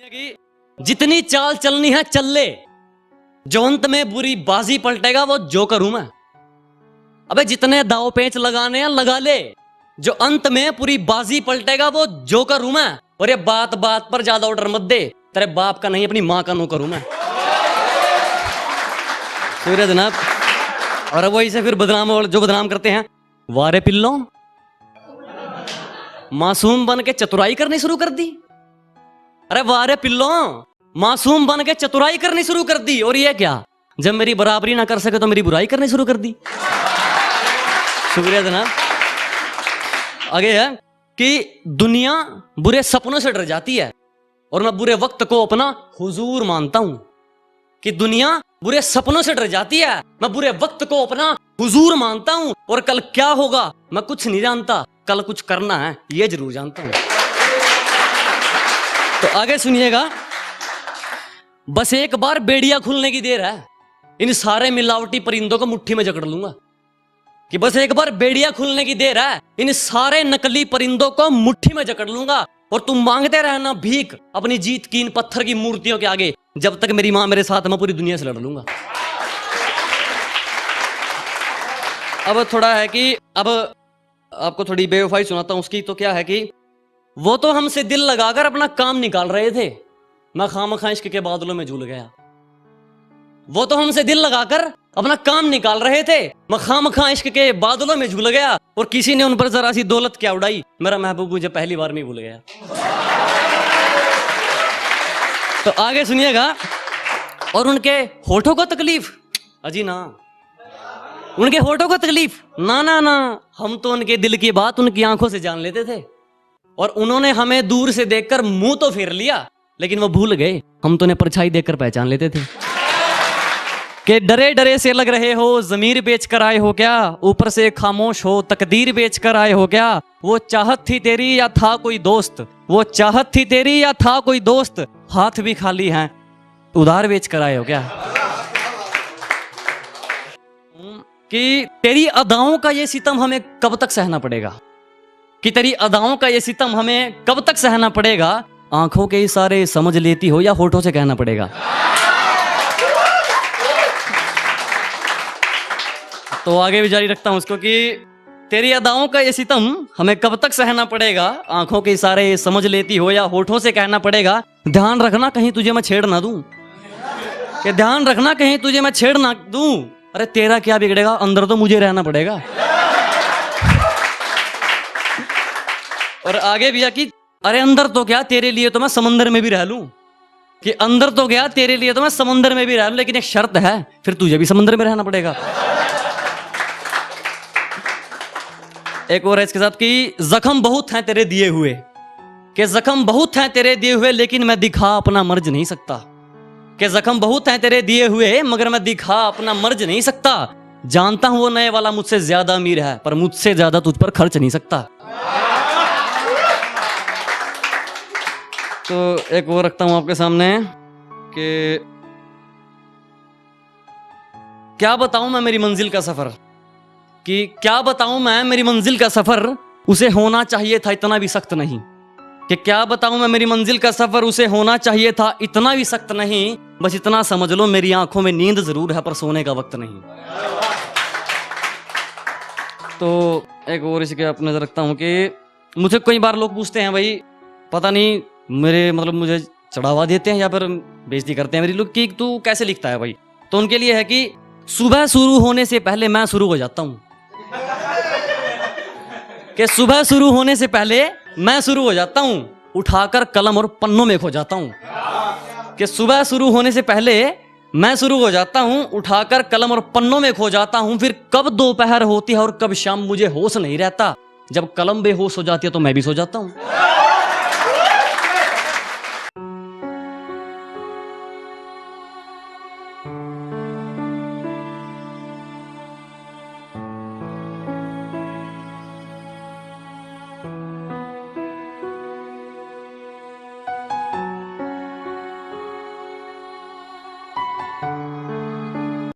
कि जितनी चाल चलनी है चल ले, जो अंत में बुरी बाजी पलटेगा वो जोकर हूं मैं। अबे जितने दाव पेच लगाने हैं लगा ले, जो अंत में पूरी बाजी पलटेगा वो जोकर हूं मैं। और ये बात बात पर ज्यादा ऑर्डर मत दे, तेरे बाप का नहीं अपनी मां का नौकर हूं मैं। सूर्य जनाब। और वही से फिर बदनाम जो बदनाम करते हैं, वारे पिल्लो मासूम बन के चतुराई करनी शुरू कर दी। अरे वारे पिल्लो मासूम बन के चतुराई करनी शुरू कर दी। और ये क्या, जब मेरी बराबरी ना कर सके तो मेरी बुराई करनी शुरू कर दी। शुक्रिया जनाब। आगे है कि दुनिया बुरे सपनों से डर जाती है और मैं बुरे वक्त को अपना हुजूर मानता हूं। कि दुनिया बुरे सपनों से डर जाती है, मैं बुरे वक्त को अपना हुजूर मानता हूं। और कल क्या होगा मैं कुछ नहीं जानता, कल कुछ करना है ये जरूर जानता हूं। तो आगे सुनिएगा, बस एक बार बेड़िया खुलने की देर है, इन सारे मिलावटी परिंदों को मुट्ठी में जकड़ लूंगा। कि बस एक बार बेड़िया खुलने की देर है, इन सारे नकली परिंदों को मुट्ठी में जकड़ लूंगा। और तुम मांगते रहना भीख अपनी जीत की इन पत्थर की मूर्तियों के आगे, जब तक मेरी मां मेरे साथ, मैं पूरी दुनिया से लड़ लूंगा। अब थोड़ा है कि अब आपको थोड़ी बेवफाई सुनाता हूं उसकी। तो क्या है कि वो तो हमसे दिल लगाकर अपना काम निकाल रहे थे, मैं खामखा इश्क के बादलों में झूल गया। वो तो हमसे दिल लगाकर अपना काम निकाल रहे थे, मैं खामखा इश्क के बादलों में झूल गया। और किसी ने उन पर जरा सी दौलत क्या उड़ाई, मेरा महबूब मुझे पहली बार में भूल गया। तो आगे सुनिएगा, और उनके होठों को तकलीफ, अजी ना, उनके होठों को तकलीफ ना ना ना, हम तो उनके दिल की बात उनकी आंखों से जान लेते थे। और उन्होंने हमें दूर से देखकर मुंह तो फेर लिया, लेकिन वो भूल गए हम तो उन्हें परछाई देखकर पहचान लेते थे। कि डरे डरे से लग रहे हो, जमीर बेच कर आए हो क्या, ऊपर से खामोश हो, तकदीर बेच कर आए हो क्या। वो चाहत थी तेरी या था कोई दोस्त, वो चाहत थी तेरी या था कोई दोस्त, हाथ भी खाली हैं उधार बेच कर आए हो क्या। कि तेरी अदाओं का ये सितम हमें कब तक सहना पड़ेगा, कि तेरी अदाओं का ये सितम हमें कब तक सहना पड़ेगा। आंखों के इशारे समझ लेती हो या होठों से कहना पड़ेगा। तो आगे भी जारी रखता हूं उसको कि तेरी अदाओं का ये सितम हमें कब तक सहना पड़ेगा, आंखों के इशारे समझ लेती हो या होठों से कहना पड़ेगा। ध्यान रखना कहीं तुझे मैं छेड़ ना दूं, कि ध्यान रखना कहीं तुझे मैं छेड़ ना दूं। अरे तेरा क्या बिगड़ेगा, अंदर तो मुझे रहना पड़ेगा। और आगे भी कि अरे अंदर तो क्या, तेरे लिए तो मैं समंदर में भी रह लूं। कि अंदर तो क्या, तेरे लिए तो मैं समंदर में भी रह लूं, लेकिन एक शर्त है, फिर तुझे भी समंदर में रहना पड़ेगा। एक और है इसके साथ कि जख्म बहुत हैं तेरे दिए हुए, कि जख्म बहुत हैं तेरे दिए हुए, लेकिन मैं दिखा अपना मर्ज नहीं सकता। कि जख्म बहुत हैं तेरे दिए हुए, मगर मैं दिखा अपना मर्ज नहीं सकता। जानता हूं वो नए वाला मुझसे ज्यादा अमीर है, पर मुझसे ज्यादा तुझ पर खर्च नहीं सकता। तो एक वो रखता हूं आपके सामने कि क्या बताऊं मैं मेरी मंजिल का सफर, कि क्या बताऊं मैं मेरी मंजिल का सफर, उसे होना चाहिए था इतना भी सख्त नहीं। कि क्या बताऊं मैं मेरी मंजिल का सफर, उसे होना चाहिए था इतना भी सख्त नहीं। बस इतना समझ लो मेरी आंखों में नींद जरूर है, पर सोने का वक्त नहीं। तो एक और इसके आप नजर रखता हूं कि मुझे कई बार लोग पूछते हैं, भाई पता नहीं मेरे मतलब मुझे चढ़ावा देते हैं या फिर बेइज्जती करते हैं मेरी लोग कि तू कैसे लिखता है भाई। तो उनके लिए है कि सुबह शुरू होने से पहले मैं शुरू हो जाता हूं। कि सुबह शुरू होने से पहले मैं शुरू हो जाता हूं, उठाकर कलम और पन्नों में खो जाता हूं। कि सुबह शुरू होने से पहले मैं शुरू हो जाता हूं, उठाकर कलम और पन्नों में खो जाता हूं। फिर कब दोपहर होती है और कब शाम मुझे होश नहीं रहता, जब कलम बेहोश हो जाती है तो मैं भी सो जाता हूं।